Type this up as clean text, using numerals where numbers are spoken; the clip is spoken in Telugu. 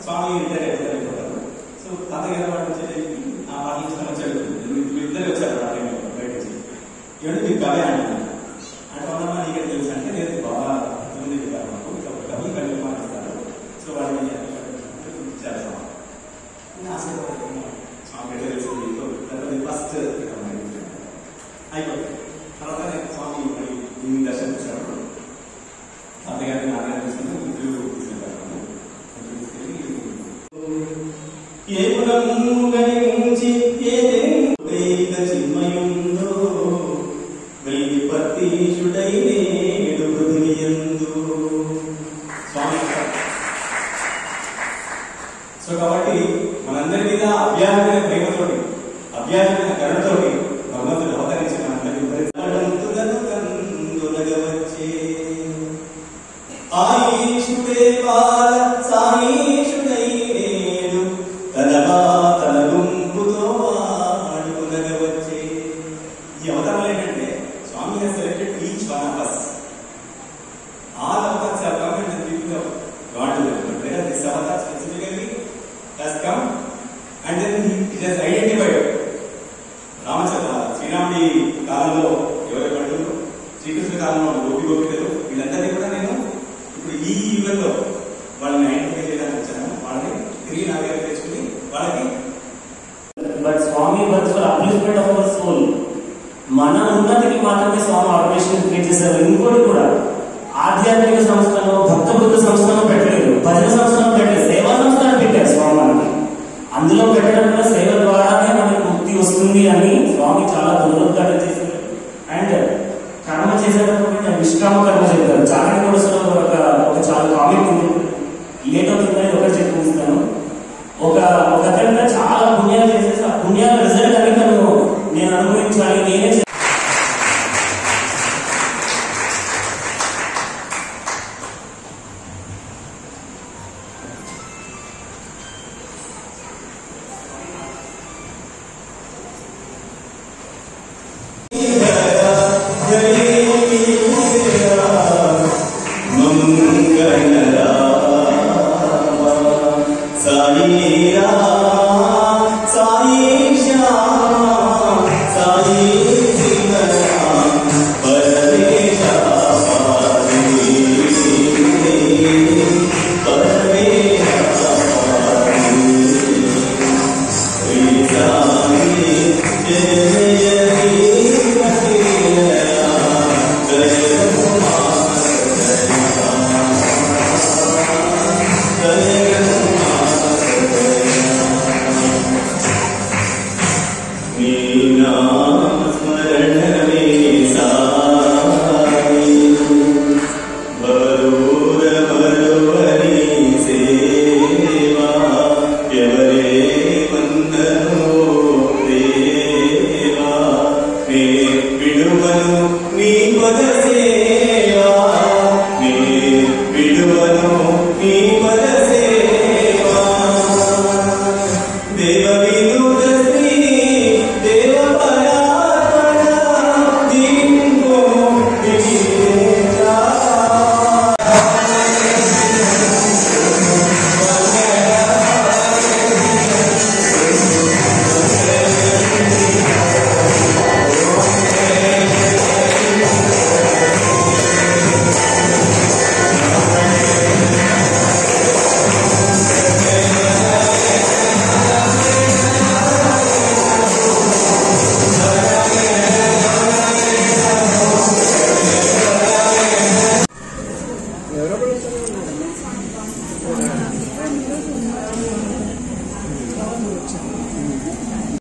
స్వామి రిటైర్ అయిపోతారు. సో తాతగారు వాడు వచ్చేసరికి ఆ పాటలు ఇష్టం వచ్చాడు, ఇద్దరు వచ్చారు ఆ టైంలో బయట నుంచి. ఇవన్నీ మీకు కవి అంటున్నాను అంటే అవునమ్మా నీకే తెలుసు అంటే లేదు బాగా ముందు చెప్పారు మాకు కవి కవి మాట్లాడతారు. సో వాడిని ఇచ్చారు స్వామి ఆశీర్వాదం. స్వామి ఎట్లా తెలుస్తుంది తర్వాత ఫస్ట్ అయిపోయింది. తర్వాత స్వామి ఇన్ని దర్శనం ఇచ్చినప్పుడు తాతగారిని నాన్నగారు తీసుకుని ఇంటర్వ్యూ తీసుకెళ్తారు. ఏ కులము గణించి ఏ చిన్మయుందో వెల్లి పత్తీషుడై నేడు పృథివియందు స్వామి. సో కాబట్టి మనందరి మీద అభ్యాసమైన ప్రేమతోటి అభ్యాసమైన కరుణతోటి భగవంతుడు అవతరించి మనందరికీ కందులగవచ్చే ఆయుషుడే బాల సాయుషుడై నేడు తన గుంపుతో ఆడుకునగవచ్చే. ఈ అవతారాలు ఏంటంటే స్వామి has selected each one of us. All avatars have come and the people have gone to them. But whereas this avatar specifically has come and then it has identified. Ramachandra శ్రీరాముడి కాలంలో ఎవరు పడుతున్నారు, శ్రీకృష్ణ కాలంలో గోపికలు వీళ్ళందరినీ కూడా నేను ఇప్పుడు ఈ యుగంలో వాళ్ళని ఐడెంటిఫై చేయడానికి వచ్చాను. వాళ్ళని తిరిగి నా దగ్గర తెచ్చుకుని వాళ్ళకి but Swami works for upliftment of our soul. మన ఉన్నతికి మాత్రమే స్వామి ఆర్గనైజేషన్ క్రియేట్ చేశారు. ఇంకోటి కూడా ఆధ్యాత్మిక సంస్థలో భక్త బుద్ధ సంస్థను పెట్టలేదు, భజన సంస్థను పెట్టలేదు, సేవా సంస్థను పెట్టారు స్వామి మనకి. అందులో పెట్టడం వల్ల సేవ ద్వారానే మనకి ముక్తి వస్తుంది అని స్వామి చాలా దూరంగా చేశారు. అండ్ కర్మ చేసేటప్పుడు నిష్కామ కర్మ చెప్తారు. చాకటి కోర్సులో ఒక చాలా కామిక్ ఉంది, లేట్ అవుతుందని ఒకటి చెప్పి ఉంచుతాను. ఒక అతను చాలా పుణ్యాలు చేసేసి ఆ పుణ్యాల రిజల్ట్ అని నేను అనుభవించాలి, నేనే Saira